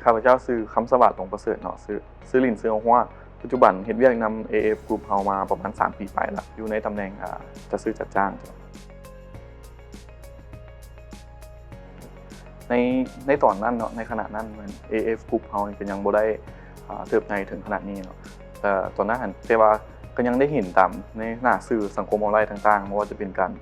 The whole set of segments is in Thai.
ข้าพเจ้าซื้อคำสวัสดิ์หลวงประเสริฐเนาะซื้อลินซื้อหัวปัจจุบันเฮ็ดเวียกนำ AF Group เฮามาประมาณ3 ปีไปแล้วอยู่ในตำแหน่งจัดซื้อจัดจ้างในตอนนั้นเนาะในขณะนั้นมัน AF Group เฮานี่ก็ยังบ่ได้เติบใหญ่ถึงขนาดนี้เนาะแต่ตอนนั้นแต่ว่าก็ยังได้เห็นตามในหน้าสื่อสังคมออนไลน์ต่างๆไม่ว่าจะเป็นการ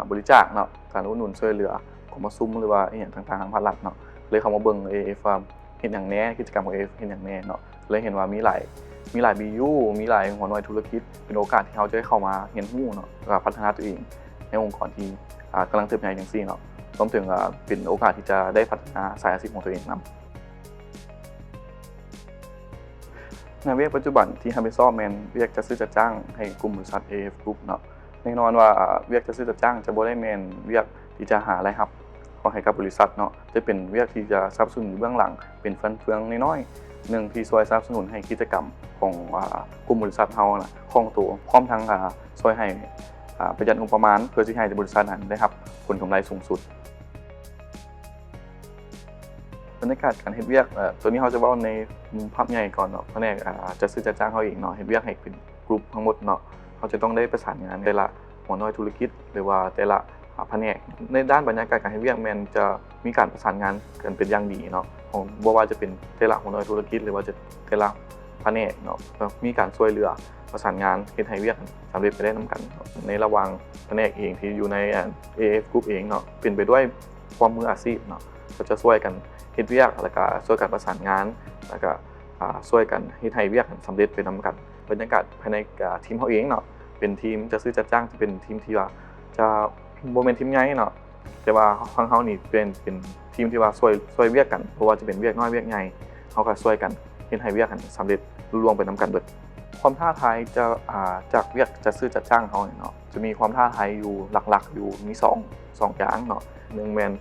บริจาคเนาะการอุดหนุนช่วยเหลือกลุ่มซุ้มหรือว่าอีหยังต่างๆทางภาครัฐเนาะเลยเข้ามาเบิ่ง AF ว่าเฮ็ดหยังแหน่กิจกรรมของ AF เฮ็ดหยังแหน่เนาะเลยเห็นว่ามีหลาย BU มีหลายหัวหน่วยธุรกิจเป็นโอกาสที่เราจะได้เข้ามาเรียนรู้เนาะแล้วก็พัฒนาตัวเองในองค์กรที่กำลังเติบโตจังซี่เนาะรวมถึงเป็นโอกาสที่จะได้พัฒนาสายอาชีพของตัวเองนำในเวียกปัจจุบันที่รับผิดชอบแม่นเวียกจัดซื้อจัดจ้างให้กลุ่มบริษัท AF Group เนาะแน่นอนว่าเวียกจัดซื้อจัดจ้างจะบ่ได้แม่นเวียกที่จะหารายรับให้กับบริษัทเนาะจะเป็นเวียกที่จะสนับสนุนเบื้องหลังเป็นฟันเฟืองน้อยๆหนึ่งที่ช่วยสนับสนุนให้กิจกรรมของกลุ่มบริษัทเฮาน่ะคล่องตัวพร้อมทั้งช่วยให้ประหยัดงบประมาณเพื่อที่ให้บริษัทนั้นได้รับผลกำไรสูงสุดบรรยากาศการเฮ็ดเวียกตัวนี้เฮาจะเว้าในมุมภาพใหญ่ก่อนเนาะแผนกจัดซื้อจัดจ้างเฮาเองเนาะเฮ็ดเวียกให้เป็นกลุ่มทั้งหมดเนาะเฮาจะต้องได้ประสานงานแต่ละหัวหน่วยธุรกิจหรือว่าแต่ละแผนกในด้านบรรยากาศการเฮ็ดเวียกแม่นจะมีการประสานงานกันเป็นอย่างดีเนาะของบ่ว่าจะเป็นแต่ละหัวหน่วยธุรกิจหรือว่าจะแต่ละแผนกเนาะมีการช่วยเหลือประสานงานเฮ็ดให้เวียกสำเร็จไปได้นํกันในระหว่างแผนกเองที่อยู่ใน AF Group เองเนาะเป็นไปด้วยความมืออาชีพเนาะก็จะช่วยกันเฮ็ดเวียกแล้วก็ช่วยกันประสานงานแล้วก็ช่วยกันเฮ็ดให้เวียกสำเร็จไปนํกันบรรยากาศภายในทีมเฮาเองเนาะเป็นทีมจัดซื้อจัดจ้างจะเป็นทีมที่ว่าจะบ่แม่นทีมใหญ่เนาะแต่ว่าฝั่งเฮานี่เป็นทีมที่ว่าช่วยเวียกกันบ่ว่าจะเป็นเวียกน้อยเวียกใหญ่เฮาก็ช่วยกันเฮ็ดให้เวียกสำเร็จลุล่วงไปนํกันเบิดความท้าทายจะจากเวียกจัดซื้อจัดจ้างเฮานี่เนาะจะมีความท้าทายอยู่หลักๆอยู่มี2อย่างเนาะ1แม่น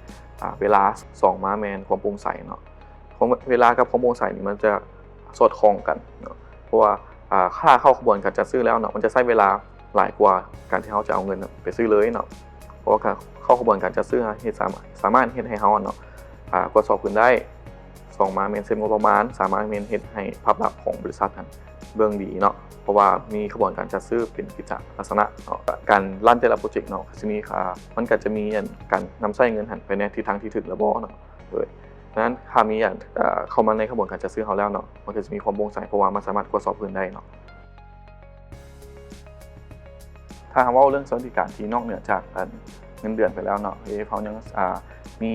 เวลา2มาแม่นความโปร่งใสเนาะของเวลากับความโปร่งใสนี่มันจะสอดคล้องกันเนาะเพราะว่าค่าเข้าขบวนการจัดซื้อแล้วเนาะมันจะใช้เวลาหลายกว่าการที่เฮาจะเอาเงินไปซื้อเลยเนาะเพราะว่าเข้าขบวนการจัดซื้อเฮ็ดสามารถเฮ็ดให้เฮาเนาะตรวจสอบขึ้นได้2มาแม่นเซ็นงบประมาณ3มาแม่นเฮ็ดให้ภาพลักษณ์ของบริษัทนั้นเบิ่งดีเนาะเพราะว่ามีขบวนการจัดซื้อเป็นกิจลักษณะเนาะการรันแต่ละโปรเจกต์เนาะสิมีมันก็จะมีการนำใช้เงินหันไปในทิศทางที่ถูกและบ่เนาะฉะนั้นถ้ามีเข้ามาในขบวนการจัดซื้อเฮาแล้วเนาะมันก็จะมีความโปร่งใสเพราะว่ามันสามารถตรวจสอบเพิ่นได้เนาะถ้าเว้าเรื่องสวัสดิการที่นอกเหนือจากเงินเดือนไปแล้วเนาะเฮายังมี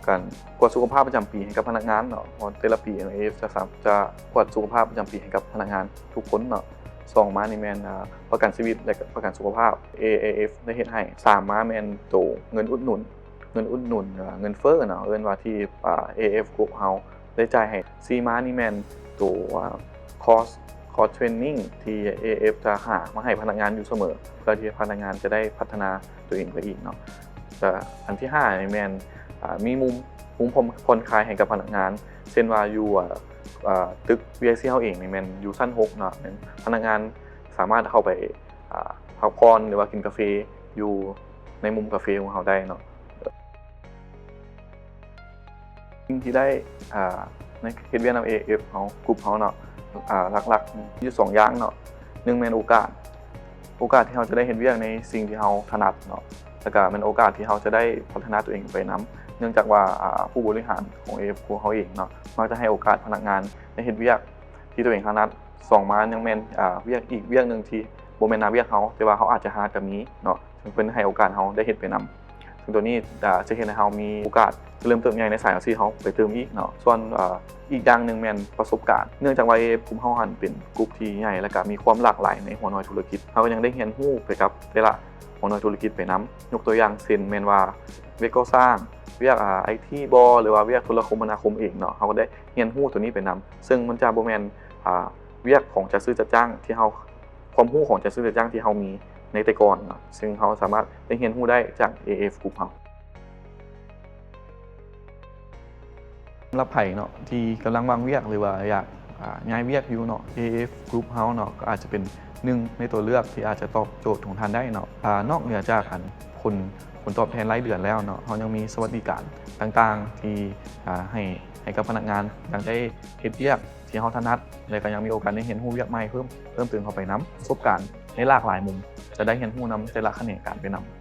การตรวจสุขภาพประจำปีให้กับพนักงานเนาะแต่ละปีAFจะตรวจสุขภาพประจำปีให้กับพนักงานทุกคนเนาะ2มานี่แม่นประกันชีวิตและประกันสุขภาพ AAF ได้เฮ็ดให้3มาแม่นโตเงินอุดหนุนเงินเฟ้อเนาะเอิ้นว่าที่AF Group เฮาได้จ่ายให้4มานี่แม่นโตคอร์สเทรนนิ่งที่ AF จะหามาให้พนักงานอยู่เสมอเพื่อที่พนักงานจะได้พัฒนาตัวเองไปอีกเนาะแต่อันที่5นี่แม่นมีมุมผ่อนคลายให้กับพนักงานเช่นว่าอยู่ตึก VIC เฮาเองนี่แม่นอยู่ชั้น6เนาะพนักงานสามารถเข้าไปพักผ่อนหรือว่ากินกาแฟอยู่ในมุมกาแฟของเฮาได้เนาะสิ่งที่ได้ในเฮ็ดเวียกนำ AF เฮากลุ่มเฮาเนาะหลักๆอยู่2อย่างเนาะ1แม่นโอกาสที่เฮาจะได้เฮ็ดเวียกในสิ่งที่เฮาถนัดเนาะแล้วก็เป็นโอกาสที่เฮาจะได้พัฒนาตัวเองไปนำเนื่องจากว่าผู้บริหารของ AF เฮาเองเนาะมักจะให้โอกาสพนักงานได้เฮ็ดเวียกที่ตัวเองถนัด2มายังแม่นเวียกอีกเวียกนึงที่บ่แม่นหน้าเวียกเฮาแต่ว่าเฮาอาจจะหาก็มีเนาะซึ่งเพิ่นให้โอกาสเฮาได้เฮ็ดไปนำซึ่งตัวนี้จะเฮ็ดให้เฮามีโอกาสเริ่มเติบใหญ่ในสายอาชีพเฮาไปเติมอีกเนาะส่วนอีกอย่างนึงแม่นประสบการณ์เนื่องจากว่า AF กลุ่มเฮาหันเป็นกลุ่มที่ใหญ่และก็มีความหลากหลายในหัวหน่วยธุรกิจเฮาก็ยังได้เรียนรู้ไปกับแต่ละหัวหน่วยธุรกิจไปนำยกตัวอย่างเช่นแม่นว่าเวียกก่อสร้างเวียกIT บ่หรือว่าเวียกโทรคมนาคมเองเนาะเฮาก็ได้เรียนรู้ตัวนี้ไปนำซึ่งมันจะบ่แม่นเวียกของจัดซื้อจัดจ้างที่เฮาความรู้ของจัดซื้อจัดจ้างที่เฮามีในแต่ก่อนเนาะซึ่งเฮาสามารถได้เรียนรู้ได้จาก AF Group เฮาสำหรับไผเนาะที่กำลังวางเวียกหรือว่าอยากย้ายเวียกอยู่เนาะ AF Group เฮาเนาะก็อาจจะเป็น1ในตัวเลือกที่อาจจะตอบโจทย์ของท่านได้เนาะนอกเหนือจากผลตอบแทนรายเดือนแล้วเนาะเฮายังมีสวัสดิการ ต่างๆที่ให้กับพนักงานยังได้เฮ็ดเวียกที่เราถนัดและก็ยังมีโอกาสได้เรียนรู้เวียกใหม่เพิ่มเติมเข้าไปนำประสบการณ์ในหลากหลายมุมจะได้เรียนรู้นำแต่ละแขนงการไปนำ